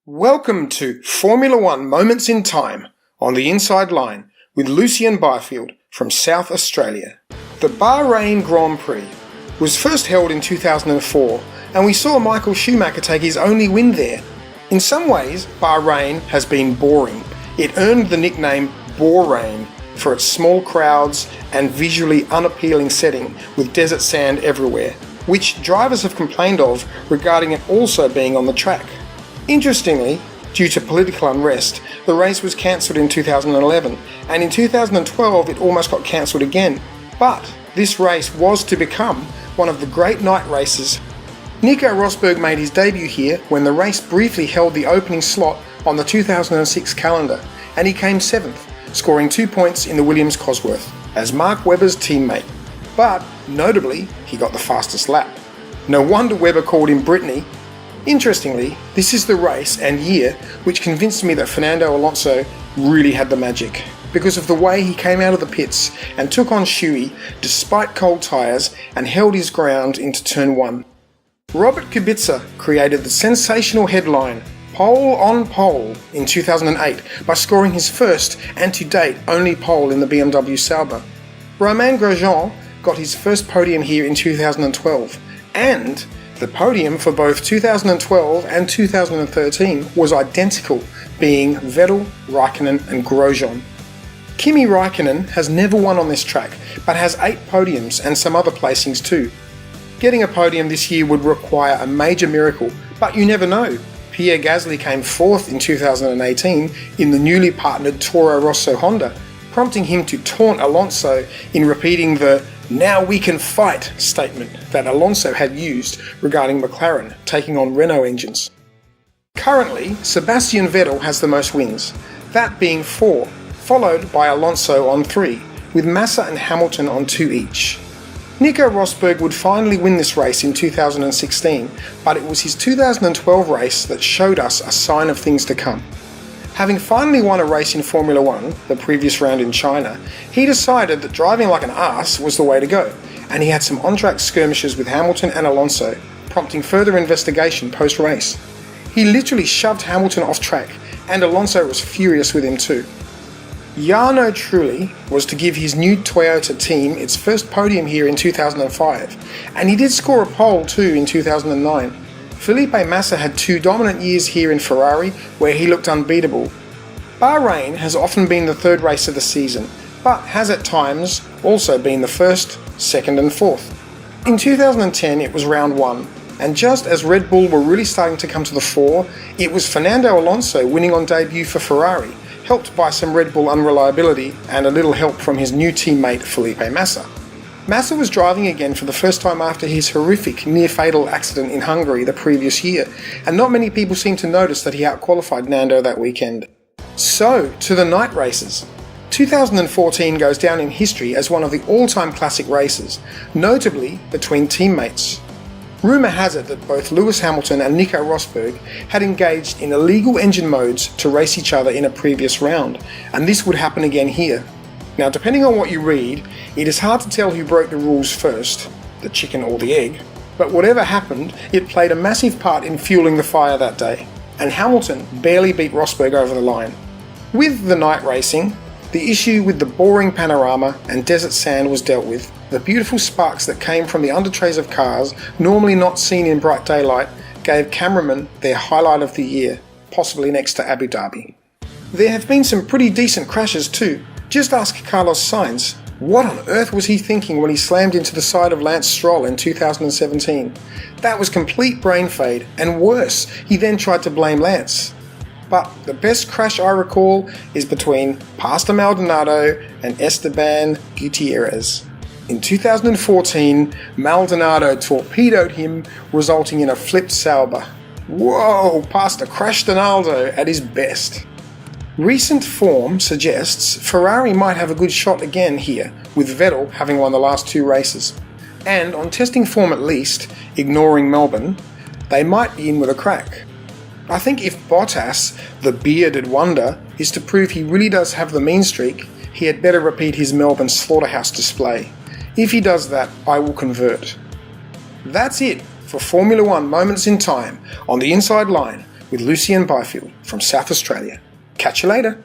Welcome to Formula One Moments in Time on the Inside Line with Lucien Byfield from South Australia. The Bahrain Grand Prix was first held in 2004 and we saw Michael Schumacher take his only win there. In some ways, Bahrain has been boring. It earned the nickname Bahrain for its small crowds and visually unappealing setting with desert sand everywhere, which drivers have complained of regarding it also being on the track. Interestingly, due to political unrest, the race was cancelled in 2011, and in 2012 it almost got cancelled again. But this race was to become one of the great night races. Nico Rosberg made his debut here when the race briefly held the opening slot on the 2006 calendar, and he came 7th, scoring 2 points in the Williams Cosworth as Mark Webber's teammate. But, notably, he got the fastest lap. No wonder Webber called him Brittany. Interestingly, this is the race and year which convinced me that Fernando Alonso really had the magic, because of the way he came out of the pits and took on Shuey despite cold tyres and held his ground into turn 1. Robert Kubica created the sensational headline Pole on Pole in 2008 by scoring his first and to date only pole in the BMW Sauber. Romain Grosjean got his first podium here in 2012, and the podium for both 2012 and 2013 was identical, being Vettel, Raikkonen and Grosjean. Kimi Raikkonen has never won on this track, but has 8 podiums and some other placings too. Getting a podium this year would require a major miracle, but you never know. Pierre Gasly came 4th in 2018 in the newly partnered Toro Rosso Honda, prompting him to taunt Alonso in repeating the "now we can fight" statement that Alonso had used regarding McLaren taking on Renault engines. Currently, Sebastian Vettel has the most wins, that being 4, followed by Alonso on 3, with Massa and Hamilton on 2 each. Nico Rosberg would finally win this race in 2016, but it was his 2012 race that showed us a sign of things to come. Having finally won a race in Formula One, the previous round in China, he decided that driving like an ass was the way to go, and he had some on-track skirmishes with Hamilton and Alonso, prompting further investigation post-race. He literally shoved Hamilton off track, and Alonso was furious with him too. Jarno Trulli was to give his new Toyota team its first podium here in 2005, and he did score a pole too in 2009. Felipe Massa had 2 dominant years here in Ferrari, where he looked unbeatable. Bahrain has often been the 3rd race of the season, but has at times also been the 1st, 2nd and 4th. In 2010 it was round 1, and just as Red Bull were really starting to come to the fore, it was Fernando Alonso winning on debut for Ferrari, helped by some Red Bull unreliability and a little help from his new teammate Felipe Massa. Massa was driving again for the first time after his horrific near-fatal accident in Hungary the previous year, and not many people seemed to notice that he outqualified Nando that weekend. So, to the night races. 2014 goes down in history as one of the all-time classic races, notably between teammates. Rumour has it that both Lewis Hamilton and Nico Rosberg had engaged in illegal engine modes to race each other in a previous round, and this would happen again here. Now, depending on what you read, it is hard to tell who broke the rules first, the chicken or the egg, but whatever happened, it played a massive part in fueling the fire that day, and Hamilton barely beat Rosberg over the line. With the night racing, the issue with the boring panorama and desert sand was dealt with. The beautiful sparks that came from the undertrays of cars, normally not seen in bright daylight, gave cameramen their highlight of the year, possibly next to Abu Dhabi. There have been some pretty decent crashes too. Just ask Carlos Sainz. What on earth was he thinking when he slammed into the side of Lance Stroll in 2017? That was complete brain fade, and worse, he then tried to blame Lance. But the best crash I recall is between Pastor Maldonado and Esteban Gutierrez. In 2014, Maldonado torpedoed him, resulting in a flipped Sauber. Whoa, Pastor crashed Donaldo at his best. Recent form suggests Ferrari might have a good shot again here, with Vettel having won the last 2 races. And on testing form at least, ignoring Melbourne, they might be in with a crack. I think if Bottas, the bearded wonder, is to prove he really does have the mean streak, he had better repeat his Melbourne slaughterhouse display. If he does that, I will convert. That's it for Formula One Moments in Time on the Inside Line with Lucy and Byfield from South Australia. Catch you later.